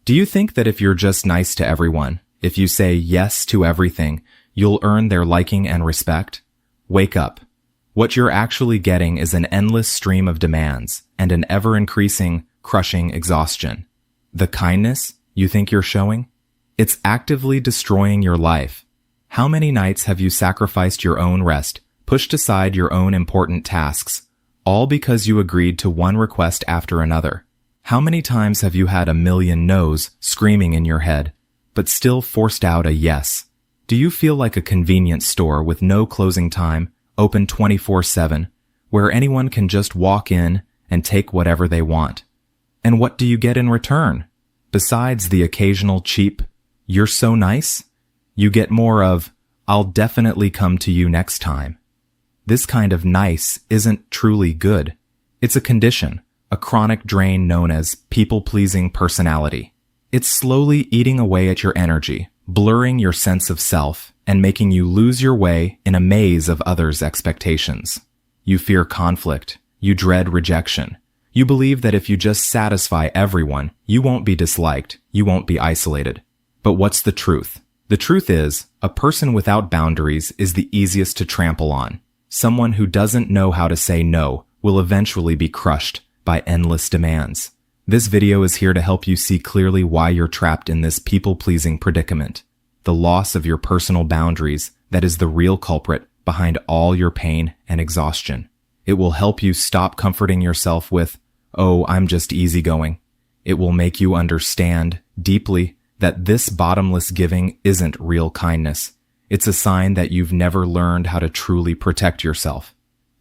Do you think that if you're just nice to everyone, if you say yes to everything, you'll earn their liking and respect? Wake up. What you're actually getting is an endless stream of demands and an ever-increasing, crushing exhaustion. The kindness you think you're showing? It's actively destroying your life. How many nights have you sacrificed your own rest, pushed aside your own important tasks, all because you agreed to one request after another? How many times have you had a million no's screaming in your head, but still forced out a yes? Do you feel like a convenience store with no closing time, open 24/7, where anyone can just walk in and take whatever they want? And what do you get in return? Besides the occasional cheap, "You're so nice," you get more of, "I'll definitely come to you next time." This kind of nice isn't truly good. It's a condition, a chronic drain known as people-pleasing personality. It's slowly eating away at your energy, blurring your sense of self, and making you lose your way in a maze of others' expectations. You fear conflict. You dread rejection. You believe that if you just satisfy everyone, you won't be disliked, you won't be isolated. But what's the truth? The truth is, a person without boundaries is the easiest to trample on. Someone who doesn't know how to say no will eventually be crushed by endless demands. This video is here to help you see clearly why you're trapped in this people-pleasing predicament. The loss of your personal boundaries that is the real culprit behind all your pain and exhaustion. It will help you stop comforting yourself with, "Oh, I'm just easygoing." It will make you understand deeply that this bottomless giving isn't real kindness. It's a sign that you've never learned how to truly protect yourself.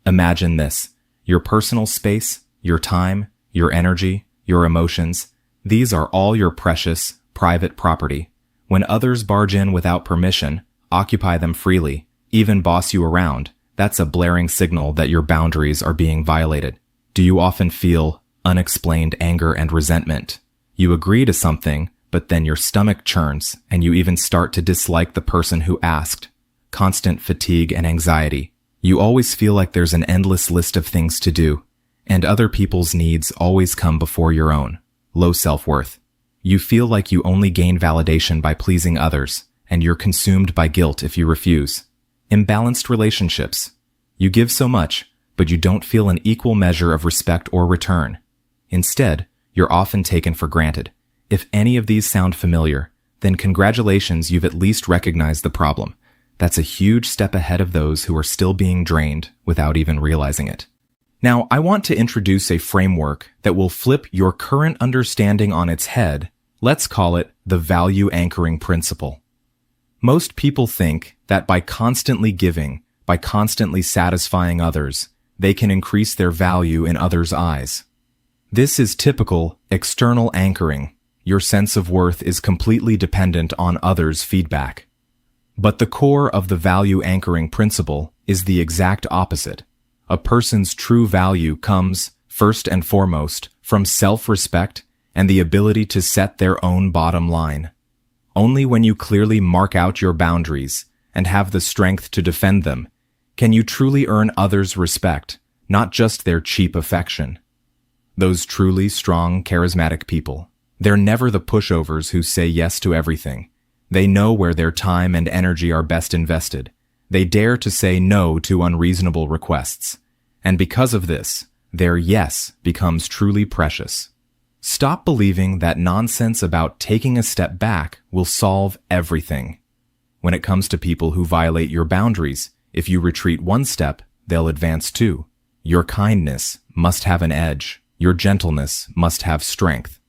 Imagine this: your personal space, your time, your energy, your emotions, these are all your precious, private property. When others barge in without permission, occupy them freely, even boss you around, that's a blaring signal that your boundaries are being violated. Do you often feel unexplained anger and resentment? You agree to something, but then your stomach churns and you even start to dislike the person who asked. Constant fatigue and anxiety. You always feel like there's an endless list of things to do, and other people's needs always come before your own. Low self-worth. You feel like you only gain validation by pleasing others, and you're consumed by guilt if you refuse. Imbalanced relationships. You give so much, but you don't feel an equal measure of respect or return. Instead, you're often taken for granted. If any of these sound familiar, then congratulations, you've at least recognized the problem. That's a huge step ahead of those who are still being drained without even realizing it. Now, I want to introduce a framework that will flip your current understanding on its head. Let's call it the value anchoring principle. Most people think that by constantly giving, by constantly satisfying others, they can increase their value in others' eyes. This is typical external anchoring. Your sense of worth is completely dependent on others' feedback. But the core of the value anchoring principle is the exact opposite. A person's true value comes, first and foremost, from self-respect and the ability to set their own bottom line. Only when you clearly mark out your boundaries and have the strength to defend them can you truly earn others' respect, not just their cheap affection. Those truly strong, charismatic people, they're never the pushovers who say yes to everything. They know where their time and energy are best invested. They dare to say no to unreasonable requests. And because of this, their yes becomes truly precious. Stop believing that nonsense about taking a step back will solve everything. When it comes to people who violate your boundaries, if you retreat one step, they'll advance two. Your kindness must have an edge. Your gentleness must have strength.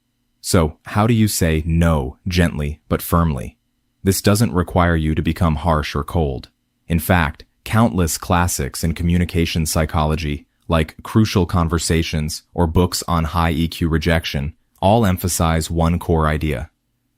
So, how do you say no gently but firmly? This doesn't require you to become harsh or cold. In fact, countless classics in communication psychology, like Crucial Conversations or books on high EQ rejection, all emphasize one core idea.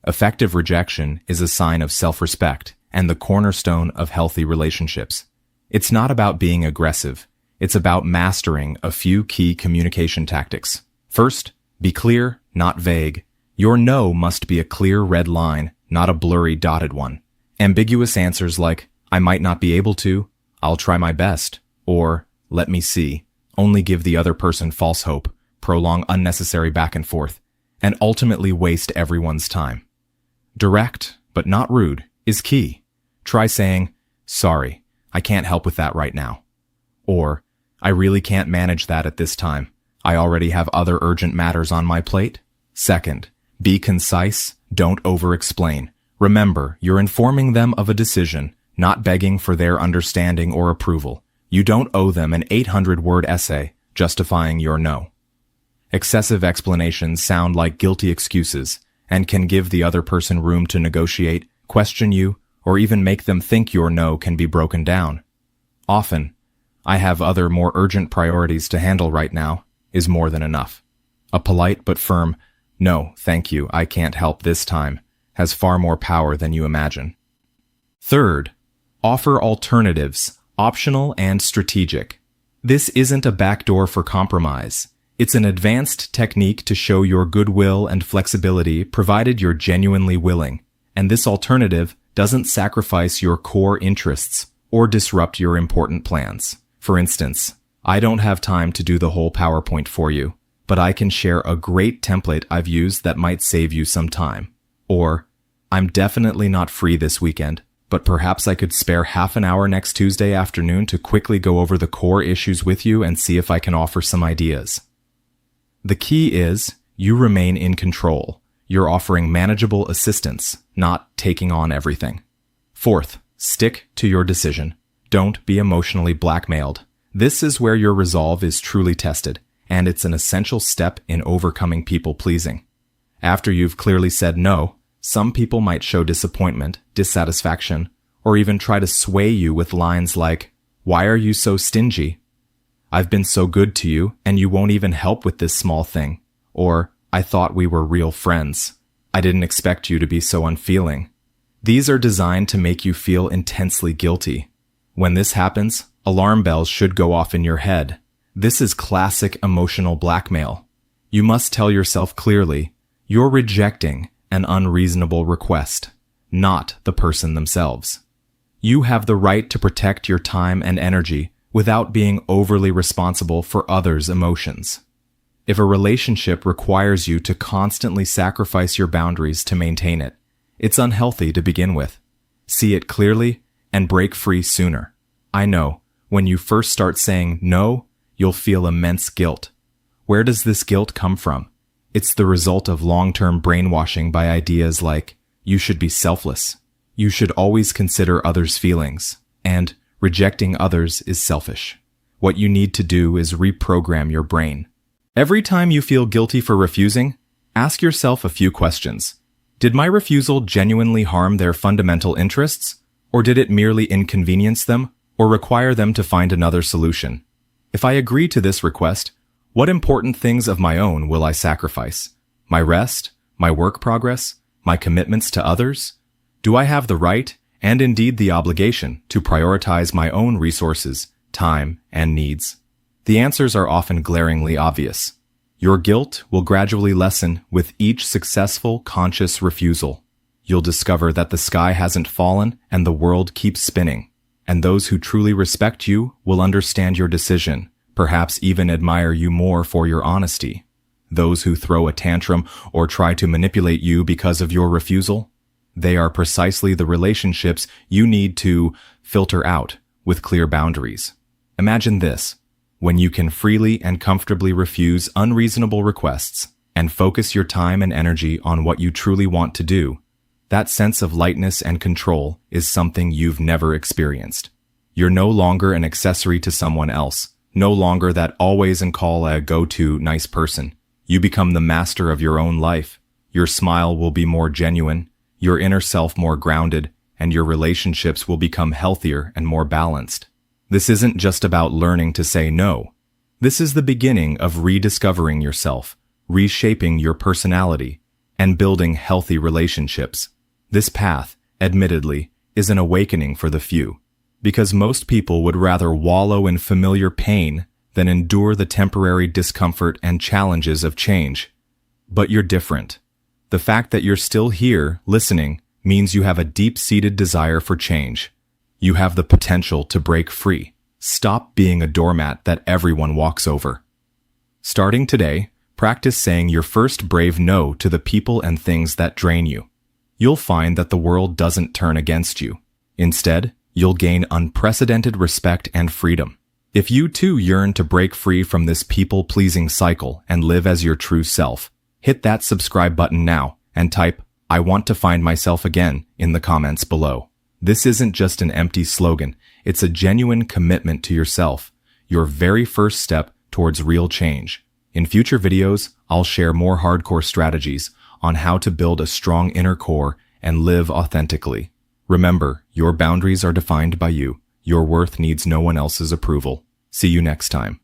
Effective rejection is a sign of self-respect and the cornerstone of healthy relationships. It's not about being aggressive. It's about mastering a few key communication tactics. First, be clear, not vague. Your no must be a clear red line, not a blurry dotted one. Ambiguous answers like, "I might not be able to," "I'll try my best," or "let me see," only give the other person false hope, prolong unnecessary back and forth. and ultimately waste everyone's time. Direct, but not rude, is key. Try saying, "Sorry, I can't help with that right now." Or, "I really can't manage that at this time. I already have other urgent matters on my plate." Second, be concise, don't over-explain. Remember, you're informing them of a decision, not begging for their understanding or approval. You don't owe them an 800-word essay justifying your no. Excessive explanations sound like guilty excuses and can give the other person room to negotiate, question you, or even make them think your no can be broken down. Often, "I have other more urgent priorities to handle right now," is more than enough. A polite but firm, "No, thank you, I can't help this time," has far more power than you imagine. Third, offer alternatives, optional and strategic. This isn't a backdoor for compromise. It's an advanced technique to show your goodwill and flexibility provided you're genuinely willing, and this alternative doesn't sacrifice your core interests or disrupt your important plans. For instance, "I don't have time to do the whole PowerPoint for you, but I can share a great template I've used that might save you some time." Or, "I'm definitely not free this weekend, but perhaps I could spare half an hour next Tuesday afternoon to quickly go over the core issues with you and see if I can offer some ideas." The key is, you remain in control. You're offering manageable assistance, not taking on everything. Fourth, stick to your decision. Don't be emotionally blackmailed. This is where your resolve is truly tested, and it's an essential step in overcoming people-pleasing. After you've clearly said no, some people might show disappointment, dissatisfaction, or even try to sway you with lines like, "Why are you so stingy?" "I've been so good to you, and you won't even help with this small thing." Or, "I thought we were real friends. I didn't expect you to be so unfeeling." These are designed to make you feel intensely guilty. When this happens, alarm bells should go off in your head. This is classic emotional blackmail. You must tell yourself clearly, you're rejecting an unreasonable request, not the person themselves. You have the right to protect your time and energy without being overly responsible for others' emotions. If a relationship requires you to constantly sacrifice your boundaries to maintain it, it's unhealthy to begin with. See it clearly and break free sooner. I know, when you first start saying no, you'll feel immense guilt. Where does this guilt come from? It's the result of long-term brainwashing by ideas like, you should be selfless, you should always consider others' feelings, and rejecting others is selfish. What you need to do is reprogram your brain. Every time you feel guilty for refusing, ask yourself a few questions. Did my refusal genuinely harm their fundamental interests, or did it merely inconvenience them or require them to find another solution? If I agree to this request, what important things of my own will I sacrifice? My rest? My work progress? My commitments to others? Do I have the right, and indeed the obligation, to prioritize my own resources, time, and needs? The answers are often glaringly obvious. Your guilt will gradually lessen with each successful, conscious refusal. You'll discover that the sky hasn't fallen and the world keeps spinning, and those who truly respect you will understand your decision, perhaps even admire you more for your honesty. Those who throw a tantrum or try to manipulate you because of your refusal, they are precisely the relationships you need to filter out with clear boundaries. Imagine this: when you can freely and comfortably refuse unreasonable requests and focus your time and energy on what you truly want to do, that sense of lightness and control is something you've never experienced. You're no longer an accessory to someone else, no longer that always and call a go-to nice person. You become the master of your own life. Your smile will be more genuine, your inner self more grounded, and your relationships will become healthier and more balanced. This isn't just about learning to say no. This is the beginning of rediscovering yourself, reshaping your personality, and building healthy relationships. This path, admittedly, is an awakening for the few, because most people would rather wallow in familiar pain than endure the temporary discomfort and challenges of change. But you're different. The fact that you're still here, listening, means you have a deep-seated desire for change. You have the potential to break free. Stop being a doormat that everyone walks over. Starting today, Practice saying your first brave no to the people and things that drain you. You'll find that the world doesn't turn against you. Instead, you'll gain unprecedented respect and freedom. If you too yearn to break free from this people-pleasing cycle and live as your true self, hit that subscribe button now and type, "I want to find myself again," in the comments below. This isn't just an empty slogan, it's a genuine commitment to yourself, your very first step towards real change. In future videos, I'll share more hardcore strategies on how to build a strong inner core and live authentically. Remember, your boundaries are defined by you. Your worth needs no one else's approval. See you next time.